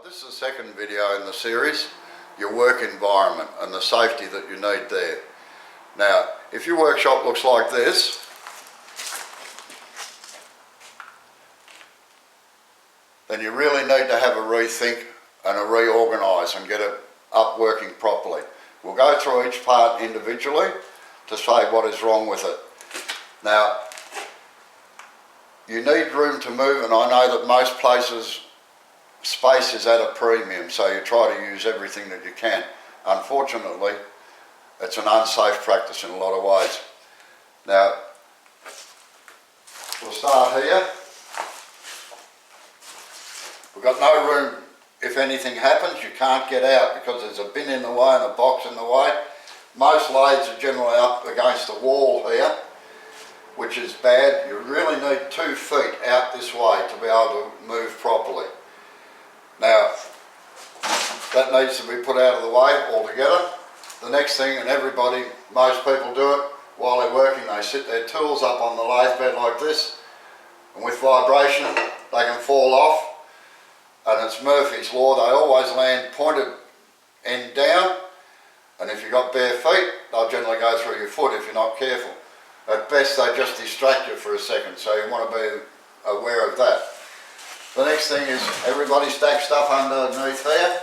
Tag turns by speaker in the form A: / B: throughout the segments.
A: This is the second video in the series, your work environment and the safety that you need there. Now, if your workshop looks like this, then you really need to have a rethink and a reorganise and get it up working properly. We'll go through each part individually to say what is wrong with it. Now, you need room to move, and I know that most places space is at a premium, so you try to use everything that you can. Unfortunately, it's an unsafe practice in a lot of ways. Now, we'll start here. We've got no room. If anything happens, you can't get out because there's a bin in the way and a box in the way. Most lathes are generally up against the wall here, which is bad. You really need 2 feet out this way to be able to move properly. Now, that needs to be put out of the way altogether. The next thing, and most people do it while they're working, they sit their tools up on the lathe bed like this, and with vibration they can fall off, and it's Murphy's law, they always land pointed end down, and if you've got bare feet, they'll generally go through your foot if you're not careful. At best they just distract you for a second, so you want to be aware of that. The next thing is everybody stacks stuff underneath here.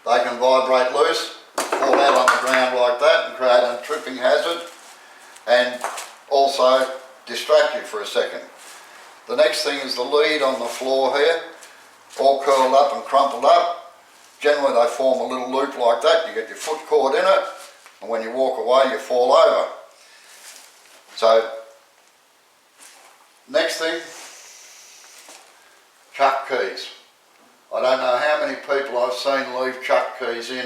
A: They can vibrate loose, fall out on the ground like that and create a tripping hazard and also distract you for a second. The next thing is the lead on the floor here, all curled up and crumpled up. Generally they form a little loop like that. You get your foot caught in it, and when you walk away you fall over. So, next thing, chuck keys. I don't know how many people I've seen leave chuck keys in.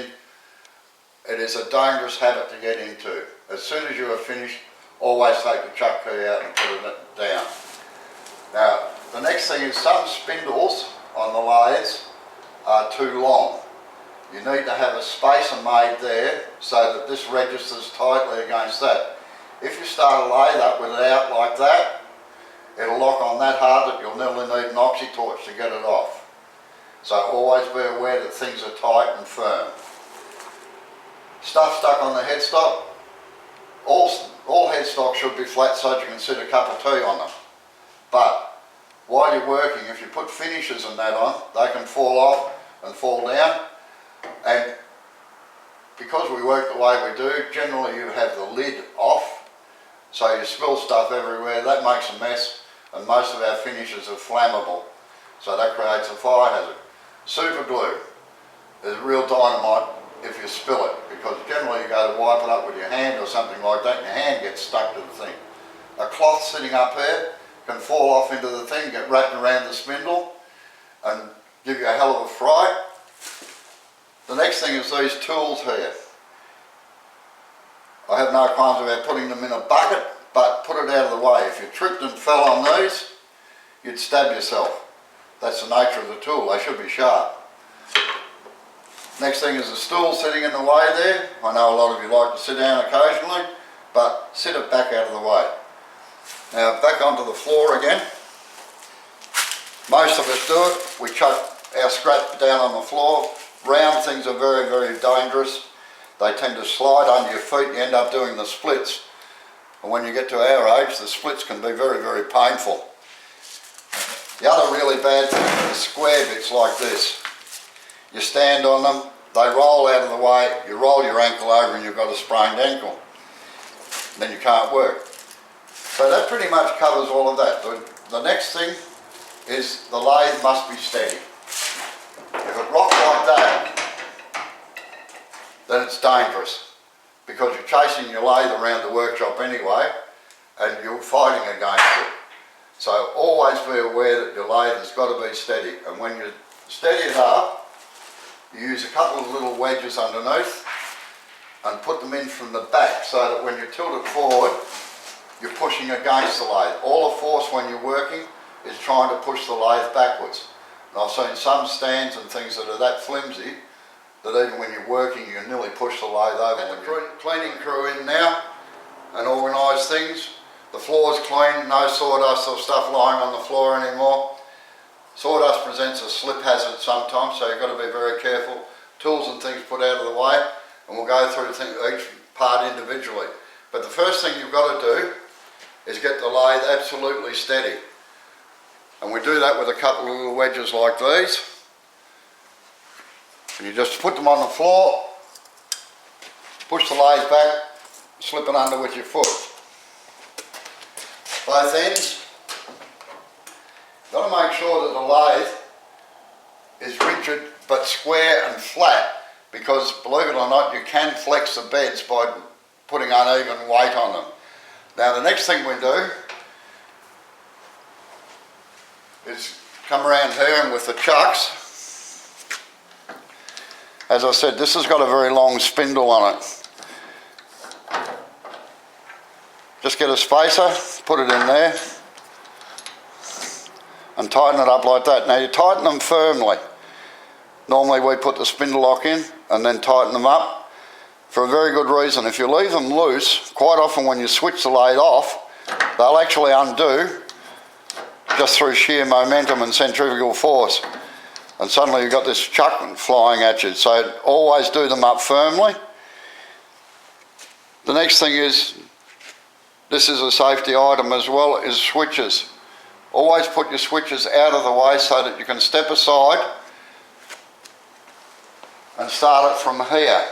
A: It is a dangerous habit to get into. As soon as you are finished, always take the chuck key out and put it down. Now, the next thing is some spindles on the lathes are too long. You need to have a spacer made there so that this registers tightly against that. If you start a lathe up with it out like that, it'll lock on that hard that you'll nearly need an oxy torch to get it off. So always be aware that things are tight and firm. Stuff stuck on the headstock. All headstocks should be flat so that you can sit a cup of tea on them. But while you're working, if you put finishes and that on, they can fall off and fall down. And because we work the way we do, generally you have the lid off, so you spill stuff everywhere. That makes a mess, and most of our finishes are flammable, so that creates a fire hazard. Super glue is real dynamite if you spill it, because generally you go to wipe it up with your hand or something like that and your hand gets stuck to the thing. A cloth sitting up here can fall off into the thing, get wrapped around the spindle and give you a hell of a fright. The next thing is these tools here. I have no qualms about putting them in a bucket, but put it out of the way. If you tripped and fell on these, you'd stab yourself. That's the nature of the tool, they should be sharp. Next thing is the stool sitting in the way there. I know a lot of you like to sit down occasionally, but sit it back out of the way. Now back onto the floor again. Most of us do it. We chuck our scrap down on the floor. Round things are very, very dangerous. They tend to slide under your feet and you end up doing the splits. And when you get to our age, the splits can be very, very painful. The other really bad thing are the square bits like this. You stand on them, they roll out of the way, you roll your ankle over and you've got a sprained ankle. Then you can't work. So that pretty much covers all of that. The next thing is the lathe must be steady. If it rocks like that, then it's dangerous, because you're chasing your lathe around the workshop anyway and you're fighting against it. So always be aware that your lathe has got to be steady, and when you steady it up, you use a couple of little wedges underneath and put them in from the back so that when you tilt it forward, you're pushing against the lathe. All the force when you're working is trying to push the lathe backwards. And I've seen some stands and things that are that flimsy that even when you're working you can nearly push the lathe over. And the cleaning crew in now and organise things. The floor's clean, no sawdust or stuff lying on the floor anymore. Sawdust presents a slip hazard sometimes, so you've got to be very careful. Tools and things put out of the way, and we'll go through each part individually. But the first thing you've got to do is get the lathe absolutely steady. And we do that with a couple of little wedges like these. And you just put them on the floor, push the lathe back, slip it under with your foot. Both ends. You've got to make sure that the lathe is rigid but square and flat, because believe it or not, you can flex the beds by putting uneven weight on them. Now the next thing we do is come around here, and with the chucks, as I said, this has got a very long spindle on it. Just get a spacer, put it in there, and tighten it up like that. Now you tighten them firmly. Normally we put the spindle lock in and then tighten them up for a very good reason. If you leave them loose, quite often when you switch the lathe off, they'll actually undo just through sheer momentum and centrifugal force. And suddenly you've got this chuck flying at you. So always do them up firmly. The next thing is, this is a safety item as well, is switches. Always put your switches out of the way so that you can step aside and start it from here,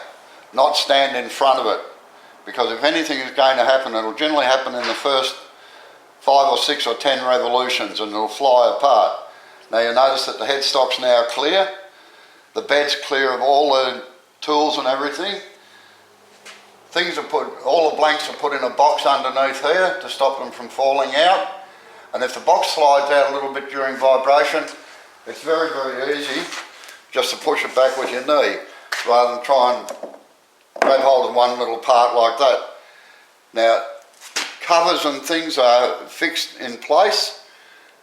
A: not stand in front of it. Because if anything is going to happen, it'll generally happen in the first 5 or 6 or 10 revolutions, and it'll fly apart. Now you notice that the headstock's now clear, the bed's clear of all the tools and everything. Things are put, all the blanks are put in a box underneath here to stop them from falling out. And if the box slides out a little bit during vibration, it's very, very easy just to push it back with your knee, rather than try and grab hold of one little part like that. Now, covers and things are fixed in place.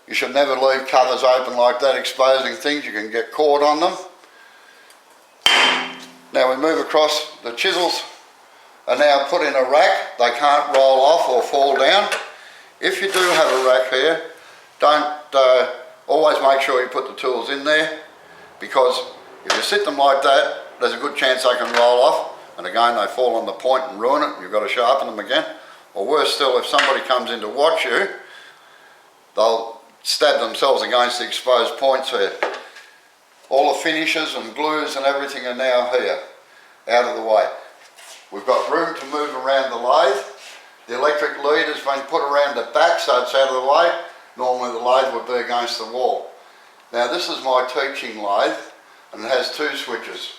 A: You should never leave covers open like that, exposing things. You can get caught on them. Now we move across. The chisels are now put in a rack. They can't roll off or fall down. If you do have a rack here, always make sure you put the tools in there, because if you sit them like that, there's a good chance they can roll off, and again they fall on the point and ruin it. You've got to sharpen them again. Or worse still, if somebody comes in to watch you, they'll stab themselves against the exposed points here. All the finishes and glues and everything are now here, out of the way. We've got room to move around the lathe. The electric lead has been put around the back so it's out of the way. Normally the lathe would be against the wall. Now this is my teaching lathe, and it has 2 switches.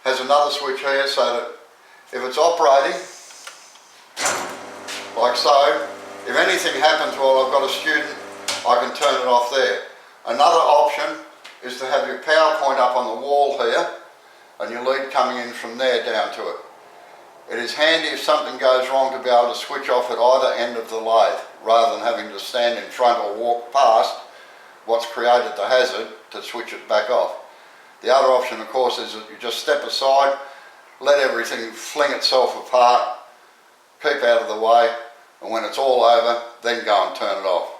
A: It has another switch here so that if it's operating, like so, if anything happens while I've got a student, I can turn it off there. Another option is to have your power point up on the wall here, and your lead coming in from there down to it. It is handy if something goes wrong to be able to switch off at either end of the lathe, rather than having to stand in front or walk past what's created the hazard to switch it back off. The other option, of course, is that you just step aside, let everything fling itself apart, keep out of the way, and when it's all over, then go and turn it off.